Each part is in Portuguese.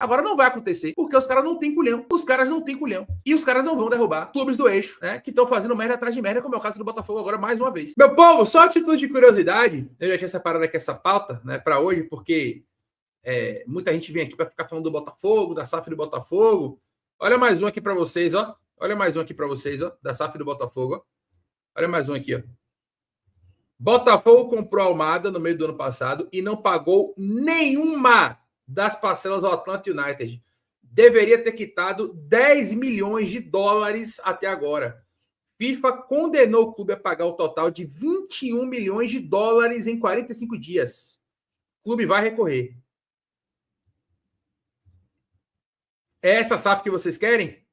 Agora não vai acontecer, porque os caras não têm culhão. Os caras não têm culhão. E os caras não vão derrubar clubes do eixo, né? Que estão fazendo merda atrás de merda, como é o caso do Botafogo agora, mais uma vez. Meu povo, só a título de curiosidade, eu já tinha separado aqui essa pauta, né, para hoje, porque muita gente vem aqui para ficar falando do Botafogo, da SAF do Botafogo. Olha mais um aqui para vocês, ó. Olha mais um aqui para vocês, ó, da SAF do Botafogo, ó. Olha mais um aqui, ó. Botafogo comprou a Almada no meio do ano passado e não pagou nenhuma das parcelas ao Atlanta United. Deveria ter quitado 10 milhões de dólares até agora. FIFA condenou o clube a pagar o total de 21 milhões de dólares em 45 dias. O clube vai recorrer. É essa SAF que vocês querem?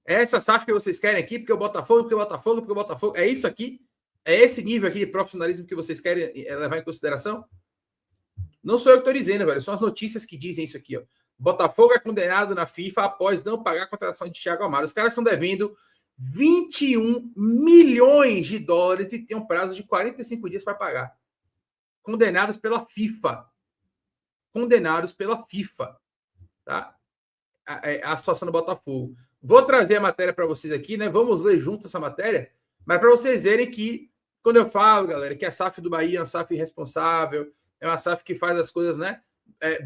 É essa SAF que vocês querem aqui? Porque o Botafogo, porque o Botafogo, porque o Botafogo. É isso aqui? É esse nível aqui de profissionalismo que vocês querem levar em consideração? Não sou eu que estou dizendo, velho. São as notícias que dizem isso aqui, ó. Botafogo é condenado na FIFA após não pagar a contratação de Thiago Almada. Os caras estão devendo 21 milhões de dólares e tem um prazo de 45 dias para pagar. Condenados pela FIFA. Condenados pela FIFA. Tá? A situação do Botafogo. Vou trazer a matéria para vocês aqui, né? Vamos ler junto essa matéria, mas para vocês verem que, quando eu falo, galera, que a SAF do Bahia é uma SAF irresponsável, é uma SAF que faz as coisas, né?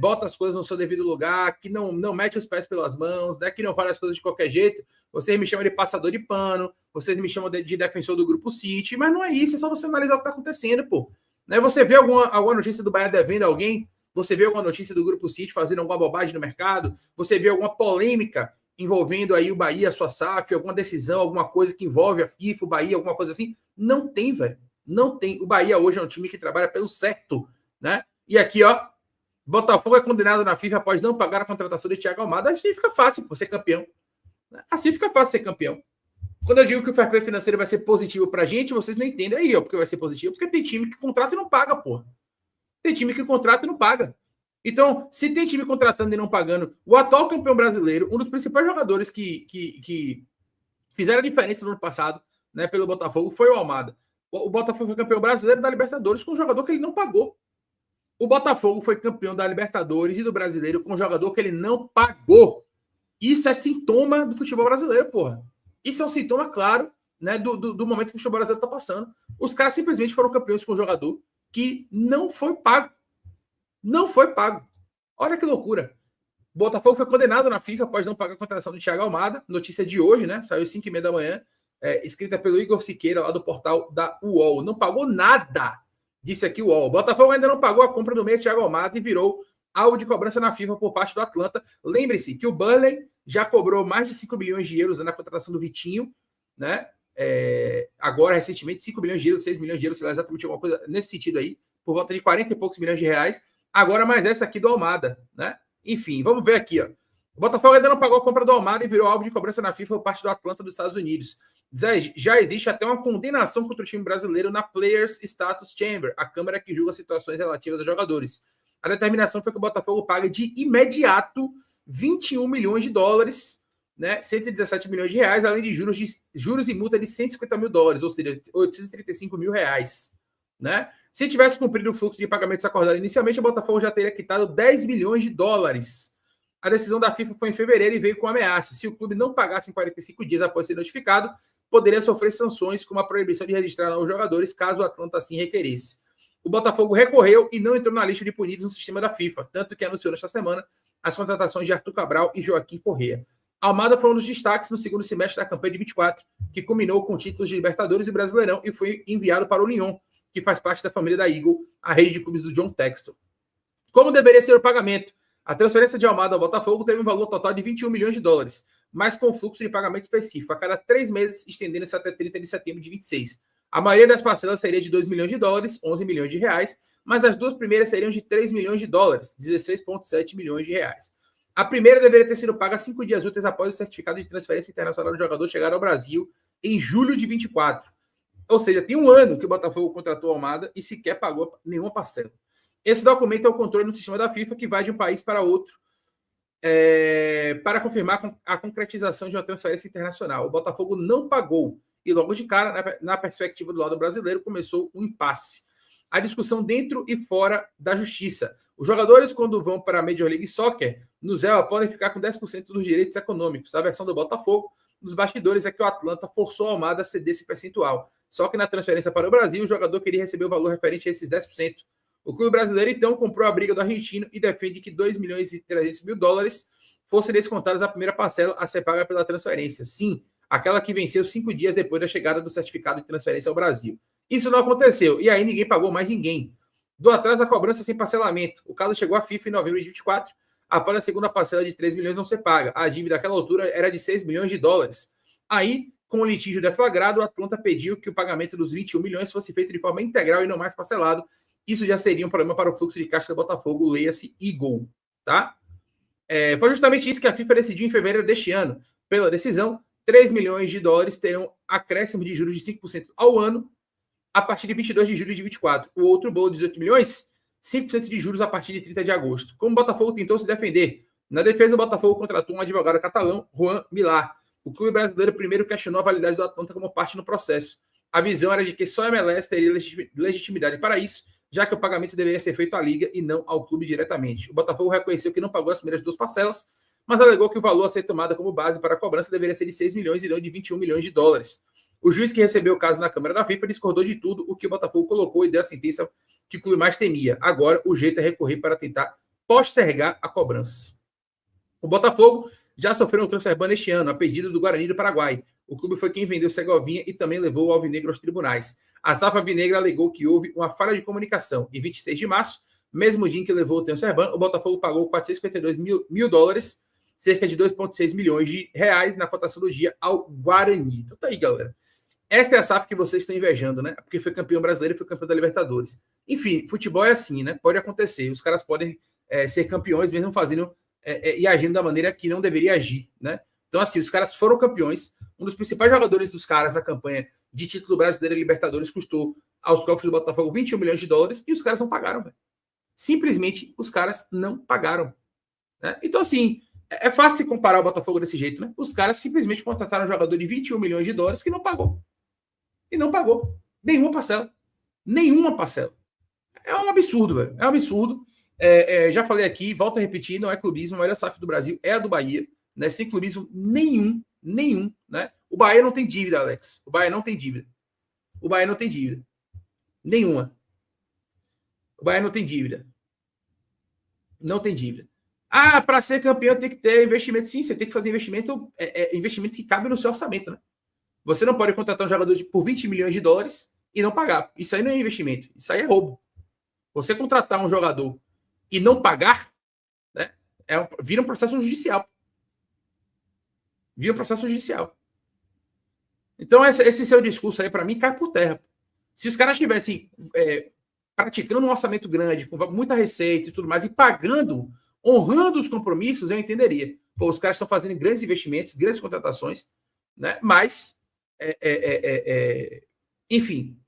Bota as coisas no seu devido lugar, que não mete os pés pelas mãos, né? Que não faz as coisas de qualquer jeito. Vocês me chamam de passador de pano, vocês me chamam de defensor do Grupo City, mas não é isso, é só você analisar o que está acontecendo, pô. Né? Você vê alguma notícia do Bahia devendo alguém? Você vê alguma notícia do Grupo City fazendo alguma bobagem no mercado? Você vê alguma polêmica envolvendo aí o Bahia, a sua SAF, alguma decisão, alguma coisa que envolve a FIFA, o Bahia, alguma coisa assim? Não tem, velho. Não tem. O Bahia hoje é um time que trabalha pelo certo, né? E aqui, ó, Botafogo é condenado na FIFA após não pagar a contratação de Thiago Almada. Assim fica fácil por ser campeão. Assim fica fácil ser campeão. Quando eu digo que o fair play financeiro vai ser positivo pra gente, vocês não entendem aí, ó, porque vai ser positivo. Porque tem time que contrata e não paga, porra. Tem time que contrata e não paga. Então, se tem time contratando e não pagando, o atual campeão brasileiro, um dos principais jogadores que fizeram a diferença no ano passado, né, pelo Botafogo, foi o Almada. O Botafogo foi campeão brasileiro da Libertadores com um jogador que ele não pagou. O Botafogo foi campeão da Libertadores e do Brasileiro com um jogador que ele não pagou. Isso é sintoma do futebol brasileiro, porra. Isso é um sintoma claro, né, do momento que o futebol brasileiro está passando. Os caras simplesmente foram campeões com um jogador que não foi pago. Não foi pago. Olha que loucura. O Botafogo foi condenado na FIFA após não pagar a contratação do Thiago Almada. Notícia de hoje, né? Saiu às 5h30 da manhã. Escrita pelo Igor Siqueira, lá do portal da UOL. Não pagou nada. Disse aqui o UOL. O Botafogo ainda não pagou a compra do meia Thiago Almada e virou alvo de cobrança na FIFA por parte do Atlanta. Lembre-se que o Burnley já cobrou mais de 5 milhões de euros na contratação do Vitinho, né? Agora, recentemente, 5 milhões de euros, 6 milhões de euros, sei lá, exatamente alguma coisa nesse sentido aí, por volta de 40 e poucos milhões de reais. Agora, mais essa aqui do Almada, né? Enfim, vamos ver aqui, ó. O Botafogo ainda não pagou a compra do Almada e virou alvo de cobrança na FIFA por parte do Atlanta dos Estados Unidos. Já existe até uma condenação contra o time brasileiro na Players Status Chamber, a câmara que julga situações relativas a jogadores. A determinação foi que o Botafogo pague de imediato 21 milhões de dólares, né? 117 milhões de reais, além de juros e multa de 150 mil dólares, ou seja, 835 mil reais, né? Se tivesse cumprido o fluxo de pagamentos acordado inicialmente, o Botafogo já teria quitado 10 milhões de dólares. A decisão da FIFA foi em fevereiro e veio com ameaça. Se o clube não pagasse em 45 dias após ser notificado, poderia sofrer sanções como a proibição de registrar novos jogadores, caso o Atlanta assim requeresse. O Botafogo recorreu e não entrou na lista de punidos no sistema da FIFA, tanto que anunciou nesta semana as contratações de Arthur Cabral e Joaquim Correa. Almada foi um dos destaques no segundo semestre da campanha de 24, que culminou com títulos de Libertadores e Brasileirão e foi enviado para o Lyon, que faz parte da família da Eagle, a rede de clubes do John Textor. Como deveria ser o pagamento? A transferência de Almada ao Botafogo teve um valor total de 21 milhões de dólares, mas com fluxo de pagamento específico, a cada 3 meses, estendendo-se até 30 de setembro de 26. A maioria das parcelas seria de 2 milhões de dólares, 11 milhões de reais, mas as duas primeiras seriam de 3 milhões de dólares, 16,7 milhões de reais. A primeira deveria ter sido paga 5 dias úteis após o certificado de transferência internacional do jogador chegar ao Brasil em julho de 24. Ou seja, tem um ano que o Botafogo contratou a Almada e sequer pagou nenhuma parcela. Esse documento é o controle no sistema da FIFA que vai de um país para outro para confirmar a concretização de uma transferência internacional. O Botafogo não pagou e logo de cara, na perspectiva do lado brasileiro, começou um impasse. a discussão dentro e fora da justiça. Os jogadores, quando vão para a Major League Soccer, no Zé, podem ficar com 10% dos direitos econômicos. A versão do Botafogo, nos bastidores, é que o Atlanta forçou a Almada a ceder esse percentual. Só que na transferência para o Brasil, o jogador queria receber o valor referente a esses 10%. O clube brasileiro, então, comprou a briga do argentino e defende que 2 milhões e 300 mil dólares fossem descontados a primeira parcela a ser paga pela transferência. Sim, aquela que venceu 5 dias depois da chegada do certificado de transferência ao Brasil. Isso não aconteceu, e aí ninguém pagou mais ninguém. Do atraso da cobrança sem parcelamento. O caso chegou à FIFA em novembro de 24, após a segunda parcela de 3 milhões não ser paga. A dívida àquela altura era de 6 milhões de dólares. Aí, com o litígio deflagrado, a Atlanta pediu que o pagamento dos 21 milhões fosse feito de forma integral e não mais parcelado. Isso já seria um problema para o fluxo de caixa do Botafogo, leia-se Eagle, tá? Foi justamente isso que a FIFA decidiu em fevereiro deste ano. Pela decisão, 3 milhões de dólares terão acréscimo de juros de 5% ao ano a partir de 22 de julho de 24. O outro bolo de 18 milhões, 5% de juros a partir de 30 de agosto. Como o Botafogo tentou se defender? Na defesa, o Botafogo contratou um advogado catalão, Juan Millar. O clube brasileiro primeiro questionou a validade do Atlanta como parte no processo. A visão era de que só a MLS teria legitimidade para isso, já que o pagamento deveria ser feito à Liga e não ao clube diretamente. O Botafogo reconheceu que não pagou as primeiras 2 parcelas, mas alegou que o valor a ser tomado como base para a cobrança deveria ser de 6 milhões e não de 21 milhões de dólares. O juiz que recebeu o caso na Câmara da FIFA discordou de tudo o que o Botafogo colocou e deu a sentença que o clube mais temia. Agora, o jeito é recorrer para tentar postergar a cobrança. O Botafogo já sofreu um transfer ban este ano, a pedido do Guarani do Paraguai. O clube foi quem vendeu Segovinha e também levou o Alvinegro aos tribunais. A SAF Alvinegra alegou que houve uma falha de comunicação. Em 26 de março, mesmo dia em que levou o transfer ban, o Botafogo pagou 452 mil dólares, cerca de 2,6 milhões de reais na cotação do dia ao Guarani. Então tá aí, galera. Esta é a SAF que vocês estão invejando, né? Porque foi campeão brasileiro e foi campeão da Libertadores. Enfim, futebol é assim, né? Pode acontecer. Os caras podem ser campeões mesmo fazendo e agindo da maneira que não deveria agir, né? Então, assim, os caras foram campeões. Um dos principais jogadores dos caras na campanha de título brasileiro e Libertadores custou aos cofres do Botafogo 21 milhões de dólares e os caras não pagaram, velho. Simplesmente os caras não pagaram. Né? Então, assim, é fácil comparar o Botafogo desse jeito, né? Os caras simplesmente contrataram um jogador de 21 milhões de dólares que não pagou. E não pagou. Nenhuma parcela. Nenhuma parcela. É um absurdo, velho. É um absurdo. Já falei aqui, volto a repetir, não é clubismo, a maior SAF do Brasil é a do Bahia, né? Sem clubismo nenhum, né? O Bahia não tem dívida, Alex. O Bahia não tem dívida. O Bahia não tem dívida. Nenhuma. O Bahia não tem dívida. Não tem dívida. Ah, para ser campeão tem que ter investimento. Sim, você tem que fazer investimento, investimento que cabe no seu orçamento, né? Você não pode contratar um jogador por 20 milhões de dólares e não pagar. Isso aí não é investimento. Isso aí é roubo. Você contratar um jogador e não pagar, né, vira um processo judicial. Vira um processo judicial. Então, esse seu discurso aí, para mim, cai por terra. Se os caras estivessem praticando um orçamento grande, com muita receita e tudo mais, e pagando, honrando os compromissos, eu entenderia. Pô, os caras estão fazendo grandes investimentos, grandes contratações, né? Mas enfim,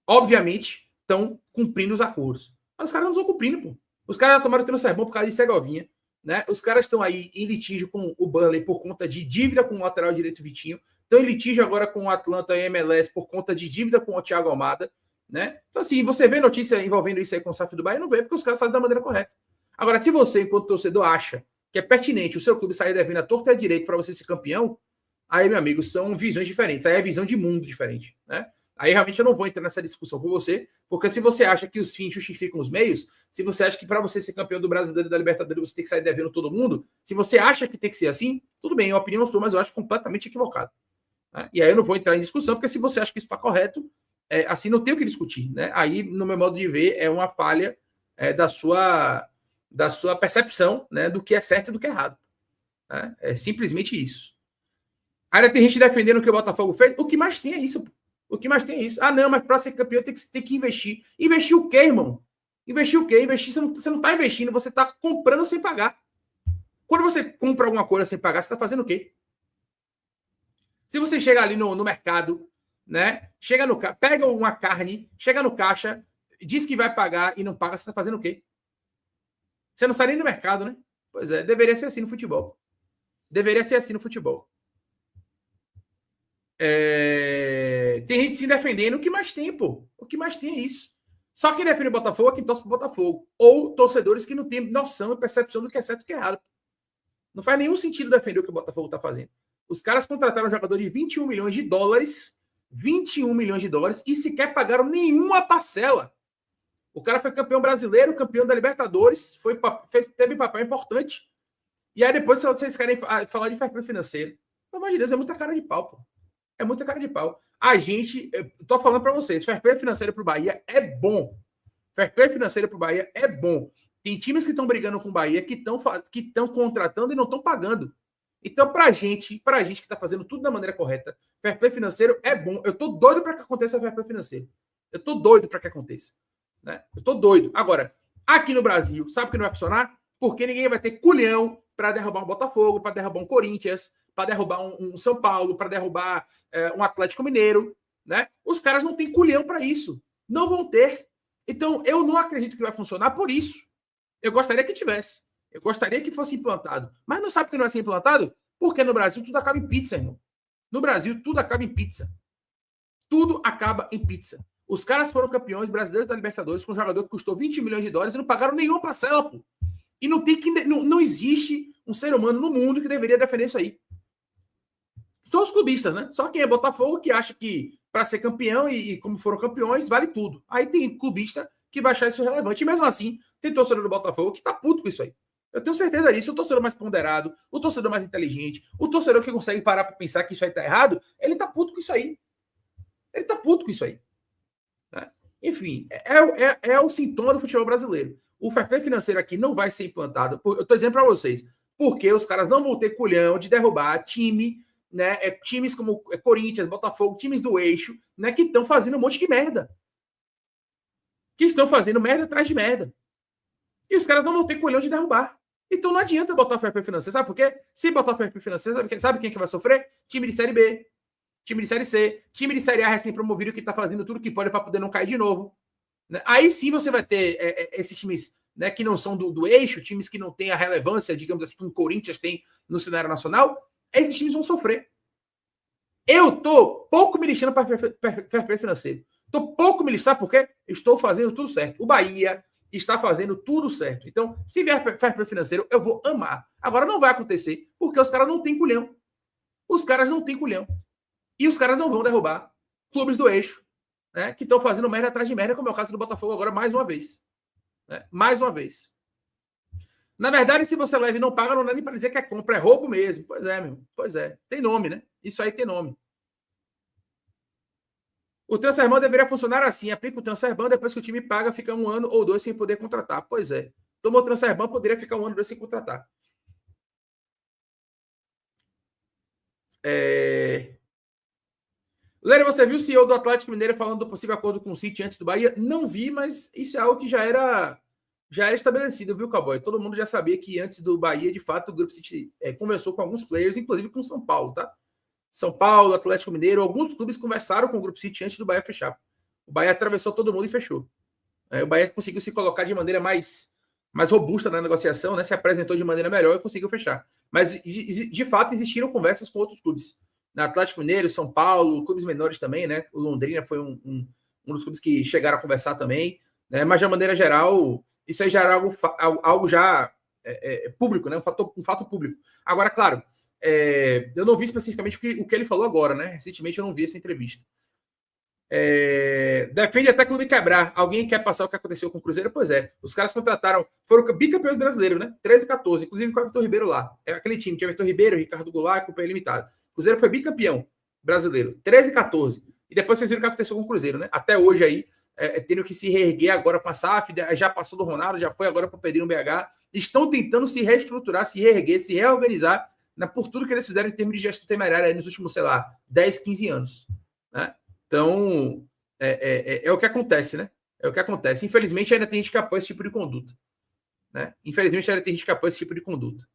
obviamente estão cumprindo os acordos. Mas os caras não estão cumprindo, pô. Os caras já tomaram o transfer ban por causa de Segovinha, né? Os caras estão aí em litígio com o Burnley por conta de dívida com o lateral direito Vitinho. Estão em litígio agora com o Atlanta e MLS por conta de dívida com o Thiago Almada, né? Então, assim, você vê notícia envolvendo isso aí com o SAF do Bahia, não vê, porque os caras fazem da maneira correta. Agora, se você, enquanto torcedor, acha que é pertinente o seu clube sair devendo a torta e a direito para você ser campeão, aí, meu amigo, são visões diferentes. Aí é visão de mundo diferente, né? Aí realmente eu não vou entrar nessa discussão com você, porque se você acha que os fins justificam os meios, se você acha que para você ser campeão do Brasileiro e da Libertadores você tem que sair devendo todo mundo, se você acha que tem que ser assim, tudo bem, é uma opinião sua, mas eu acho completamente equivocado. Né? E aí eu não vou entrar em discussão, porque se você acha que isso está correto, assim não tem o que discutir. Né? Aí, no meu modo de ver, é uma falha da sua percepção, né, do que é certo e do que é errado. Né? É simplesmente isso. Ainda tem gente defendendo o que o Botafogo fez. O que mais tem é isso. O que mais tem é isso. Ah, não, mas para ser campeão tem que investir. Investir o quê, irmão? Investir o quê? Investir, você não está investindo, você está comprando sem pagar. Quando você compra alguma coisa sem pagar, você está fazendo o quê? Se você chega ali no mercado, né? Pega uma carne, chega no caixa, diz que vai pagar e não paga, você está fazendo o quê? Você não sai nem no mercado, né? Pois é, deveria ser assim no futebol. Deveria ser assim no futebol. Tem gente se defendendo. O que mais tem, pô? O que mais tem é isso. Só quem defende o Botafogo é quem torce pro Botafogo. Ou torcedores que não têm noção e percepção do que é certo e do que é errado. Não faz nenhum sentido defender o que o Botafogo está fazendo. Os caras contrataram um jogador de 21 milhões de dólares, 21 milhões de dólares, e sequer pagaram nenhuma parcela. O cara foi campeão brasileiro, campeão da Libertadores, teve papel importante. E aí depois vocês querem falar de fair play financeiro. Pelo amor de Deus, é muita cara de pau, pô. É muita cara de pau. A gente, eu tô falando para vocês, fair play financeiro pro Bahia é bom. Fair play financeiro pro Bahia é bom. Tem times que estão brigando com o Bahia que estão contratando e não estão pagando. Então, pra gente que está fazendo tudo da maneira correta, fair play financeiro é bom. Eu tô doido para que aconteça fair play financeiro. Eu tô doido para que aconteça. Né? Eu tô doido. Agora, aqui no Brasil, sabe que não vai funcionar? Porque ninguém vai ter culhão para derrubar um Botafogo, para derrubar um Corinthians, para derrubar um São Paulo, para derrubar um Atlético Mineiro. Né? Os caras não têm culhão para isso. Não vão ter. Então, eu não acredito que vai funcionar por isso. Eu gostaria que tivesse. Eu gostaria que fosse implantado. Mas não sabe por que não vai ser implantado? Porque no Brasil tudo acaba em pizza, irmão. No Brasil tudo acaba em pizza. Tudo acaba em pizza. Os caras foram campeões brasileiros da Libertadores com um jogador que custou 20 milhões de dólares e não pagaram nenhuma parcela, pô. E não existe um ser humano no mundo que deveria defender isso aí. Só os clubistas, né? Só quem é Botafogo que acha que para ser campeão e como foram campeões, vale tudo. Aí tem clubista que vai achar isso relevante. E mesmo assim, tem torcedor do Botafogo que tá puto com isso aí. Eu tenho certeza disso. O torcedor mais ponderado, o torcedor mais inteligente, o torcedor que consegue parar para pensar que isso aí tá errado, ele tá puto com isso aí. Ele tá puto com isso aí. Né? Enfim, é o sintoma do futebol brasileiro. O fair play financeiro aqui não vai ser implantado. Eu tô dizendo para vocês, porque os caras não vão ter culhão de derrubar time, né? Times como Corinthians, Botafogo, times do eixo, né? Que estão fazendo um monte de merda. Que estão fazendo merda atrás de merda. E os caras não vão ter culhão de derrubar. Então não adianta botar fair play financeiro. Sabe por quê? Se botar fair play financeiro, sabe quem é que vai sofrer? Time de Série B, time de Série C, time de Série A recém-promovido que está fazendo tudo que pode para poder não cair de novo. Né? Aí sim você vai ter esses times, né, que não são do eixo, times que não têm a relevância, digamos assim, que o Corinthians tem no cenário nacional. Esses times vão sofrer. Eu tô pouco me lixando para fair play financeiro. Tô pouco me lixando, porque estou fazendo tudo certo. O Bahia está fazendo tudo certo. Então, se vier fair play financeiro, eu vou amar. Agora não vai acontecer, porque os caras não têm culhão. Os caras não têm culhão. E os caras não vão derrubar clubes do eixo, né, que estão fazendo merda atrás de merda, como é o caso do Botafogo agora, mais uma vez. Né? Mais uma vez. Na verdade, se você leva e não paga, não dá nem para dizer que é compra, é roubo mesmo. Pois é, meu. Pois é. Tem nome, né? Isso aí tem nome. O transferban deveria funcionar assim. Aplica o transferban, depois que o time paga, fica 1 ano ou 2 sem poder contratar. Pois é. Tomou o transferban, poderia ficar 1 ano ou 2 sem contratar. Lério, você viu o CEO do Atlético Mineiro falando do possível acordo com o City antes do Bahia? Não vi, mas isso é algo que já era estabelecido, viu, Cowboy? Todo mundo já sabia que antes do Bahia, de fato, o Grupo City conversou com alguns players, inclusive com São Paulo, tá? São Paulo, Atlético Mineiro, alguns clubes conversaram com o Grupo City antes do Bahia fechar. O Bahia atravessou todo mundo e fechou. O Bahia conseguiu se colocar de maneira mais robusta na negociação, né? Se apresentou de maneira melhor e conseguiu fechar. Mas, de fato, existiram conversas com outros clubes. Na Atlético Mineiro, São Paulo, clubes menores também, né? O Londrina foi um dos clubes que chegaram a conversar também, né? Mas de uma maneira geral, isso aí já era algo já público, né? Um fato público. Agora, claro, eu não vi especificamente o que ele falou agora, né? Recentemente eu não vi essa entrevista. Defende até clube quebrar. Alguém quer passar o que aconteceu com o Cruzeiro? Pois é. Os caras contrataram, foram bicampeões brasileiros, né? 13 e 14, inclusive com o Everton Ribeiro lá. É aquele time, tinha Everton Ribeiro, Ricardo Goulart, com o pé limitado. O Cruzeiro foi bicampeão brasileiro, 13 e 14. E depois vocês viram o que aconteceu com o Cruzeiro, né? Até hoje aí, tendo que se reerguer agora com a SAF, já passou do Ronaldo, já foi agora para o Pedrinho BH. Estão tentando se reestruturar, se reerguer, se reorganizar, né, por tudo que eles fizeram em termos de gestão temerária nos últimos, sei lá, 10, 15 anos. Né? Então, é o que acontece, né? É o que acontece. Infelizmente, ainda tem gente que apoia esse tipo de conduta. Né? Infelizmente, ainda tem gente que apoia esse tipo de conduta.